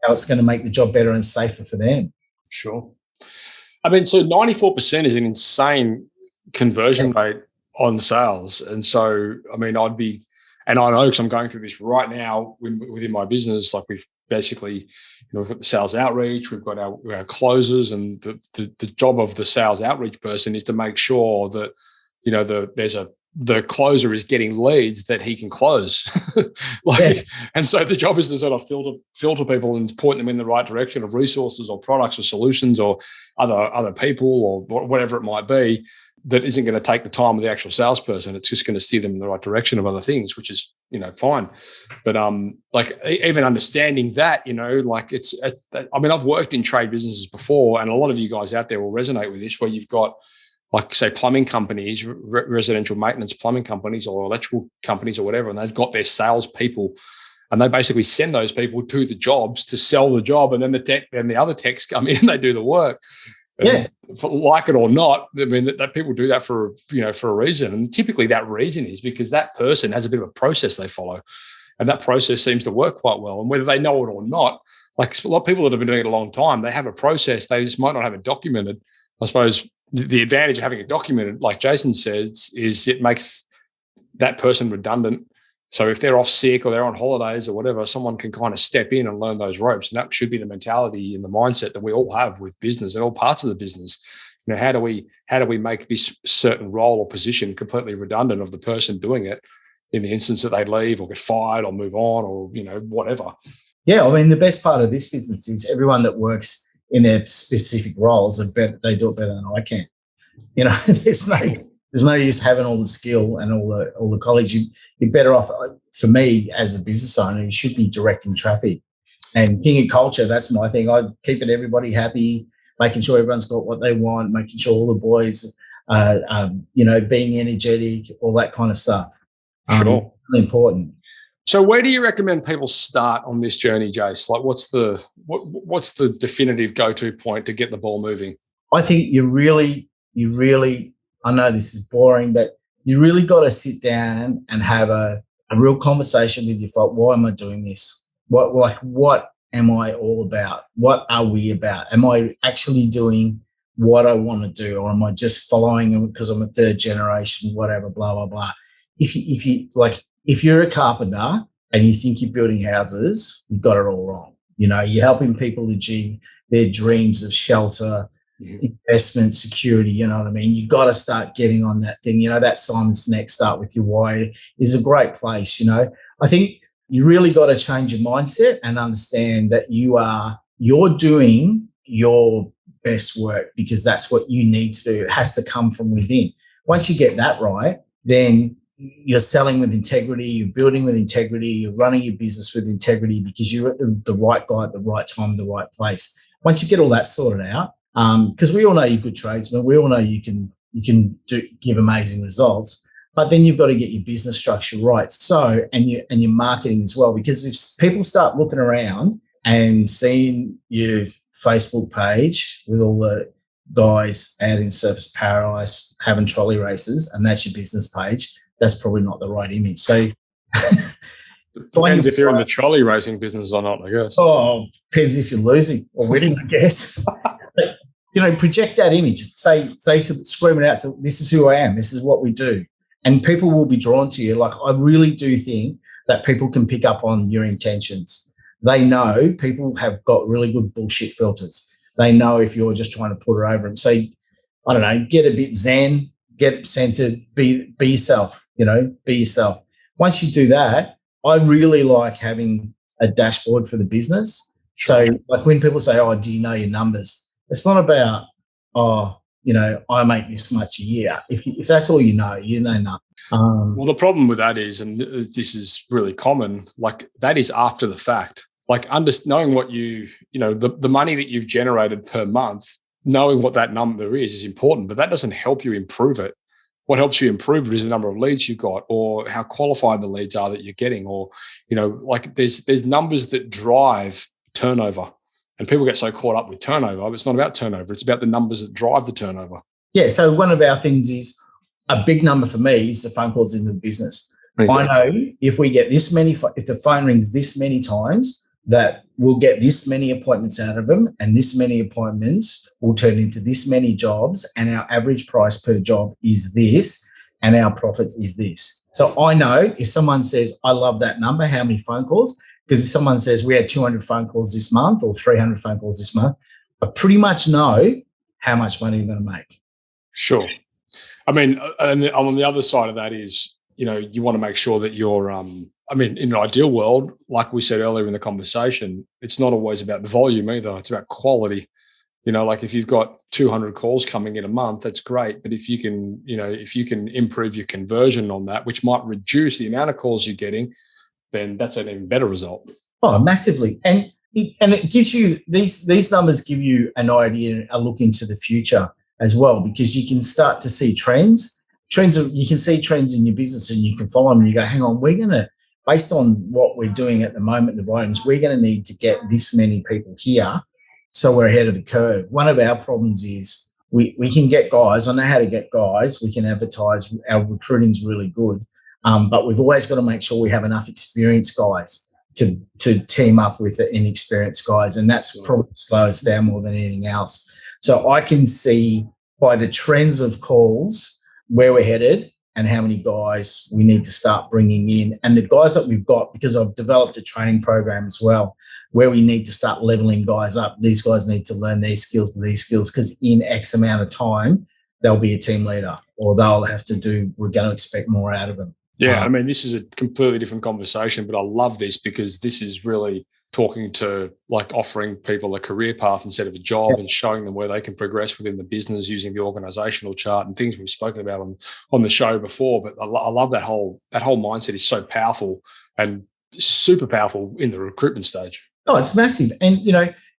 it's going to make the job better and safer for them. Sure. I mean, so 94% is an insane conversion rate on sales. And so, I mean, and I know because I'm going through this right now within my business, like we've basically, we've got the sales outreach, we've got our closers, and the job of the sales outreach person is to make sure that, the closer is getting leads that he can close. And so the job is to sort of filter people and point them in the right direction of resources or products or solutions or other people or whatever it might be, that isn't going to take the time of the actual salesperson. It's just going to steer them in the right direction of other things, which is, fine. But even understanding that, I've worked in trade businesses before, and a lot of you guys out there will resonate with this, where you've got, like, say, plumbing companies, residential maintenance plumbing companies or electrical companies or whatever, and they've got their sales people, and they basically send those people to the jobs to sell the job, and then the other techs come in and they do the work. Yeah, like it or not, I mean, that people do that for a reason, and typically that reason is because that person has a bit of a process they follow, and that process seems to work quite well. And whether they know it or not, like a lot of people that have been doing it a long time, they have a process. They just might not have it documented. I suppose the advantage of having it documented, like Jason says, is it makes that person redundant. So if they're off sick or they're on holidays or whatever, someone can kind of step in and learn those ropes. And that should be the mentality and the mindset that we all have with business and all parts of the business. How do we make this certain role or position completely redundant of the person doing it in the instance that they leave or get fired or move on or, whatever. Yeah, I mean, the best part of this business is everyone that works in their specific roles, they do it better than I can. There's no use having all the skill and all the college. You're better off, for me as a business owner, you should be directing traffic. And king of culture, that's my thing. I keep everybody happy, making sure everyone's got what they want, making sure all the boys, being energetic, all that kind of stuff. Sure. Really important. So where do you recommend people start on this journey, Jace? Like, what's the definitive go-to point to get the ball moving? I think you really, I know this is boring, but you really got to sit down and have a real conversation with your thought. Why am I doing this? What am I all about? What are we about? Am I actually doing what I want to do, or am I just following them because I'm a third generation, whatever, blah, blah, blah. If you're a carpenter and you think you're building houses, you've got it all wrong. You're helping people achieve their dreams of shelter, investment, security, you know what I mean? You got to start getting on that thing. That Simon Sinek, Start With Your Why, is a great place. I think you really got to change your mindset and understand that you're doing your best work because that's what you need to do. It has to come from within. Once you get that right, then you're selling with integrity, you're building with integrity, you're running your business with integrity because you're at the right guy at the right time, the right place. Once you get all that sorted out, because we all know you're good tradesmen, we all know you can give amazing results, but then you've got to get your business structure right. So, and your marketing as well, because if people start looking around and seeing your Facebook page with all the guys out in Surface Paradise having trolley races, and that's your business page, that's probably not the right image. So depends if you're in the trolley racing business or not, I guess. Oh, depends if you're losing or winning, I guess. But, project that image. Say scream it out to, this is who I am. This is what we do. And people will be drawn to you. Like, I really do think that people can pick up on your intentions. They know people have got really good bullshit filters. They know if you're just trying to put her over and say, I don't know, get a bit zen, get centered, be yourself, be yourself. Once you do that, I really like having a dashboard for the business. So like when people say, oh, do you know your numbers? It's not about, I make this much a year. If that's all you know nothing. Well, the problem with that is, and this is really common, like that is after the fact. Like knowing what the money that you've generated per month, knowing what that number is important, but that doesn't help you improve it. What helps you improve it is the number of leads you've got, or how qualified the leads are that you're getting, or, like there's numbers that drive turnover. And people get so caught up with turnover. It's not about turnover. It's about the numbers that drive the turnover. Yeah. So one of our things is a big number for me is the phone calls into the business. Okay. I know if we get this many, if the phone rings this many times, that we'll get this many appointments out of them, and this many appointments will turn into this many jobs, and our average price per job is this, and our profits is this. So I know if someone says, I love that number, how many phone calls? Because if someone says we had 200 phone calls this month or 300 phone calls this month, I pretty much know how much money you're going to make. Sure. I mean, and on the other side of that is, you want to make sure that you're, in an ideal world, like we said earlier in the conversation, it's not always about the volume either. It's about quality. Like if you've got 200 calls coming in a month, that's great. But if you can improve your conversion on that, which might reduce the amount of calls you're getting, then that's an even better result. Oh, massively. And it gives you, these numbers give you an idea, a look into the future as well, because you can start to see trends. You can see trends in your business and you can follow them and you go, hang on, we're going to, based on what we're doing at the moment, the volumes, we're going to need to get this many people here. So we're ahead of the curve. One of our problems is we can get guys. I know how to get guys. We can advertise. Our recruiting's really good. But we've always got to make sure we have enough experienced guys to team up with the inexperienced guys. And that's probably slows us down more than anything else. So I can see by the trends of calls where we're headed and how many guys we need to start bringing in. And the guys that we've got, because I've developed a training program as well, where we need to start leveling guys up. These guys need to learn these skills because in X amount of time, they'll be a team leader or they'll have to do, we're going to expect more out of them. Yeah, this is a completely different conversation, but I love this because this is really talking to like offering people a career path instead of a job and showing them where they can progress within the business using the organizational chart and things we've spoken about on the show before. But I love that whole mindset is so powerful and super powerful in the recruitment stage. Oh, it's massive. And,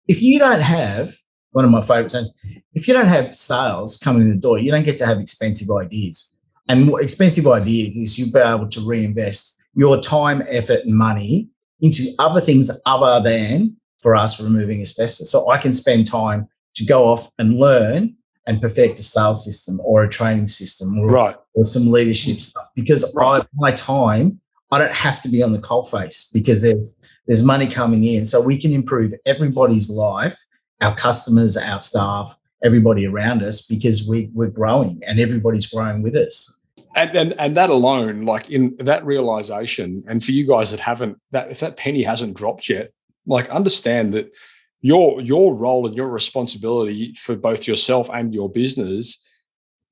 if you don't have, one of my favorite sayings, if you don't have sales coming in the door, you don't get to have expensive ideas. And what expensive ideas is you'll be able to reinvest your time, effort and money into other things other than, for us, removing asbestos. So I can spend time to go off and learn and perfect a sales system or a training system or some leadership stuff because my time, I don't have to be on the coalface because there's money coming in. So we can improve everybody's life, our customers, our staff, everybody around us because we're growing and everybody's growing with us. And that alone, like in that realization, and for you guys that haven't, if that penny hasn't dropped yet, like understand that your role and your responsibility for both yourself and your business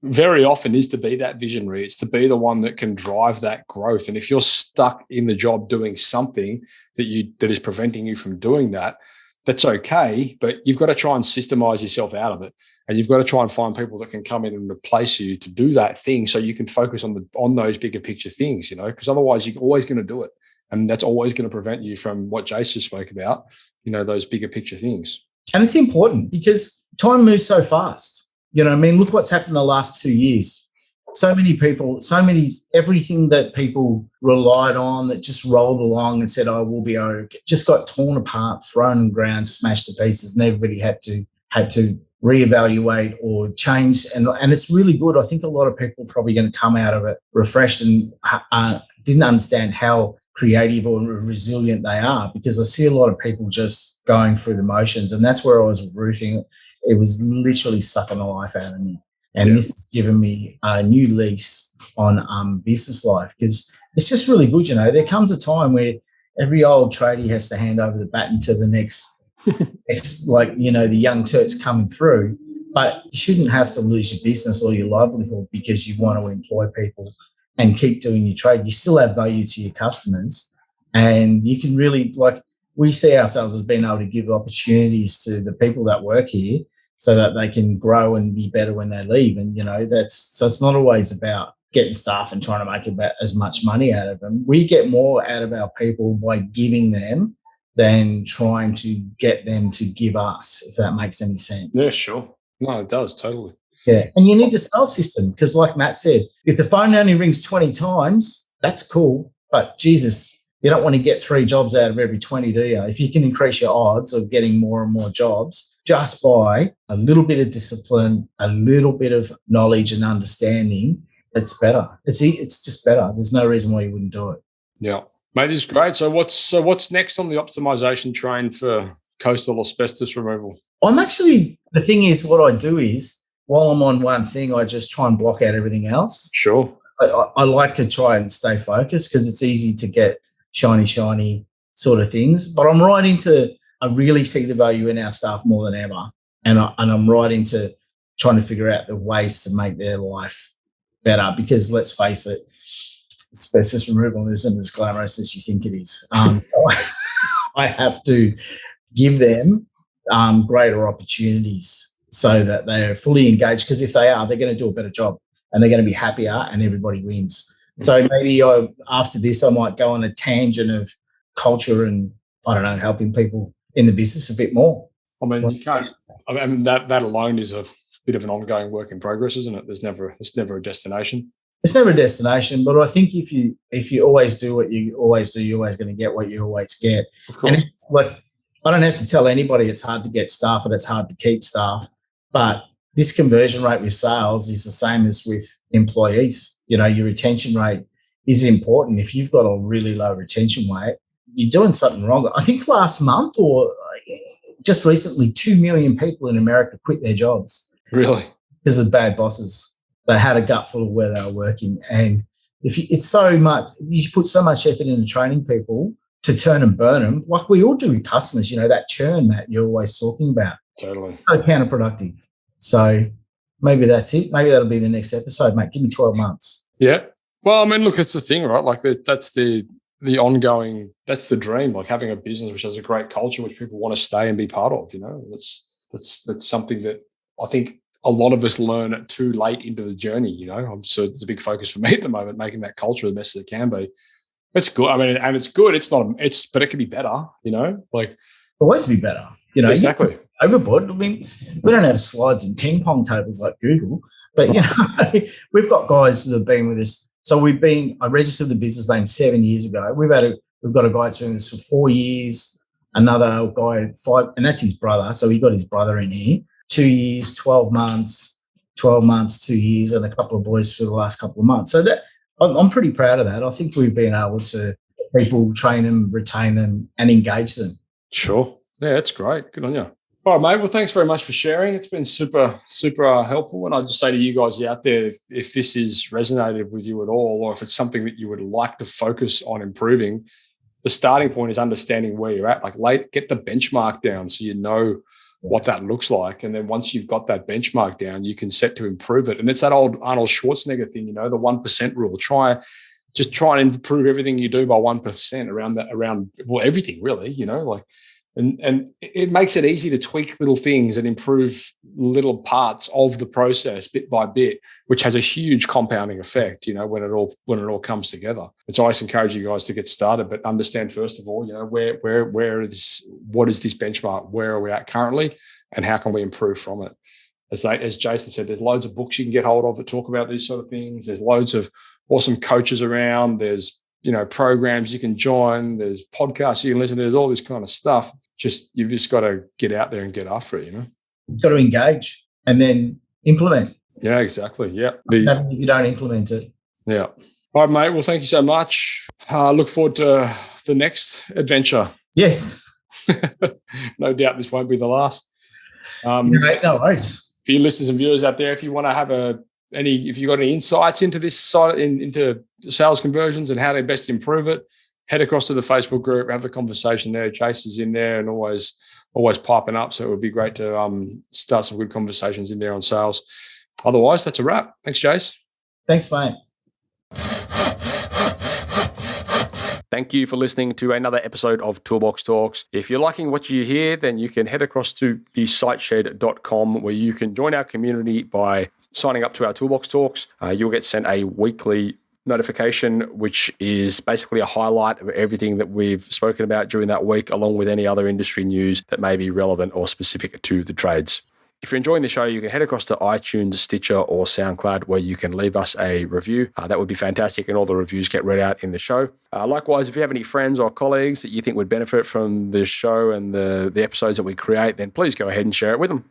very often is to be that visionary. It's to be the one that can drive that growth. And if you're stuck in the job doing something that is preventing you from doing that, that's okay, but you've got to try and systemize yourself out of it. And you've got to try and find people that can come in and replace you to do that thing so you can focus on those bigger picture things, because otherwise you're always going to do it. And that's always going to prevent you from what Jace just spoke about, those bigger picture things. And it's important because time moves so fast. Look what's happened the last 2 years. So many people, everything that people relied on that just rolled along and said, oh, we'll be okay, just got torn apart, thrown on the ground, smashed to pieces, and everybody had to reevaluate or change. And it's really good. I think a lot of people are probably going to come out of it refreshed and didn't understand how creative or resilient they are because I see a lot of people just going through the motions. And that's where I was with roofing. It was literally sucking the life out of me. And this has given me a new lease on business life because it's just really good. There comes a time where every old tradie has to hand over the baton to the next the young Turks coming through. But you shouldn't have to lose your business or your livelihood because you want to employ people and keep doing your trade. You still have value to your customers and you can really, we see ourselves as being able to give opportunities to the people that work here so that they can grow and be better when they leave. And, so it's not always about getting staff and trying to make about as much money out of them. We get more out of our people by giving them than trying to get them to give us, if that makes any sense. Yeah, sure. No, it does, totally. Yeah, and you need the sales system because like Matt said, if the phone only rings 20 times, that's cool. But Jesus, you don't want to get 3 jobs out of every 20, do you? If you can increase your odds of getting more and more jobs just by a little bit of discipline, a little bit of knowledge and understanding, it's better. It's just better. There's no reason why you wouldn't do it. Yeah, mate, this is great. So what's next on the optimization train for coastal asbestos removal? The thing is, what I do is, while I'm on one thing, I just try and block out everything else. Sure. I like to try and stay focused because it's easy to get shiny sort of things. But I really see the value in our staff more than ever. And I'm right into trying to figure out the ways to make their life better, because let's face it, asbestos removal isn't as glamorous as you think it is. I have to give them greater opportunities so that they're fully engaged, because if they are, they're going to do a better job and they're going to be happier and everybody wins. So maybe after this, I might go on a tangent of culture and, I don't know, helping people in the business a bit more. I mean, you can't. I mean, that alone is a bit of an ongoing work in progress, isn't it? It's never a destination. It's never a destination, but I think if you always do what you always do, you're always going to get what you always get. Of course. And it's like, I don't have to tell anybody it's hard to get staff and it's hard to keep staff, but this conversion rate with sales is the same as with employees. You know, your retention rate is important. If you've got a really low retention rate, you're doing something wrong. I think last month or just recently, 2 million people in America quit their jobs. Really? Because of bad bosses. They had a gutful of where they were working. And it's so much, you put so much effort into training people to turn and burn them, like we all do with customers, you know, that churn, Matt, you're always talking about. Totally. So counterproductive. So maybe that's it. Maybe that'll be the next episode, mate. Give me 12 months. Yeah. Well, I mean, look, it's the thing, right? Like that's the ongoing, that's the dream, like having a business which has a great culture, which people want to stay and be part of, you know. That's something that I think a lot of us learn too late into the journey, you know. So it's a big focus for me at the moment, making that culture the best it can be. It's good. I mean, and it's good. But it can be better, you know, like always be better, you know. Exactly. Overboard. I mean, we don't have slides and ping pong tables like Google, but you know, we've got guys that have been with us. So I registered the business name 7 years ago. We've got a guy that's been with us for 4 years, another guy 5, and that's his brother. So he got his brother in here, 2 years, 12 months, 2 years, and a couple of boys for the last couple of months. So that I'm pretty proud of that. I think we've been able to people train them, retain them, and engage them. Sure. Yeah, that's great. Good on you. All right, mate. Well, thanks very much for sharing. It's been super, super helpful. And I'll just say to you guys out there, if this is resonated with you at all, or if it's something that you would like to focus on improving, the starting point is understanding where you're at. Like, get the benchmark down so you know what that looks like. And then once you've got that benchmark down, you can set to improve it. And it's that old Arnold Schwarzenegger thing, you know, the 1% rule. Try and improve everything you do by 1% around everything really, you know, like, and it makes it easy to tweak little things and improve little parts of the process bit by bit, which has a huge compounding effect, you know, when it all comes together. So I always encourage you guys to get started, but understand first of all, you know, what is this benchmark? Where are we at currently? And how can we improve from it? As Jason said, there's loads of books you can get hold of that talk about these sort of things. There's loads of awesome coaches around. There's, you know, programs you can join. There's podcasts you can listen to. There's all this kind of stuff. You've just got to get out there and get after it, you know. You've got to engage and then implement. Yeah, exactly. Yeah. If you don't implement it. Yeah. All right, mate. Well, thank you so much. Look forward to the next adventure. Yes. No doubt this won't be the last. No worries. For you listeners and viewers out there, if you want to have if you've got any insights into this site, into sales conversions and how to best improve it, head across to the Facebook group, have the conversation there. Chase is in there and always piping up. So it would be great to start some good conversations in there on sales. Otherwise, that's a wrap. Thanks, Chase. Thanks, mate. Thank you for listening to another episode of Toolbox Talks. If you're liking what you hear, then you can head across to thesiteshed.com where you can join our community by signing up to our Toolbox Talks. You'll get sent a weekly notification, which is basically a highlight of everything that we've spoken about during that week, along with any other industry news that may be relevant or specific to the trades. If you're enjoying the show, you can head across to iTunes, Stitcher, or SoundCloud, where you can leave us a review. That would be fantastic, and all the reviews get read out in the show. Likewise, if you have any friends or colleagues that you think would benefit from the show and the episodes that we create, then please go ahead and share it with them.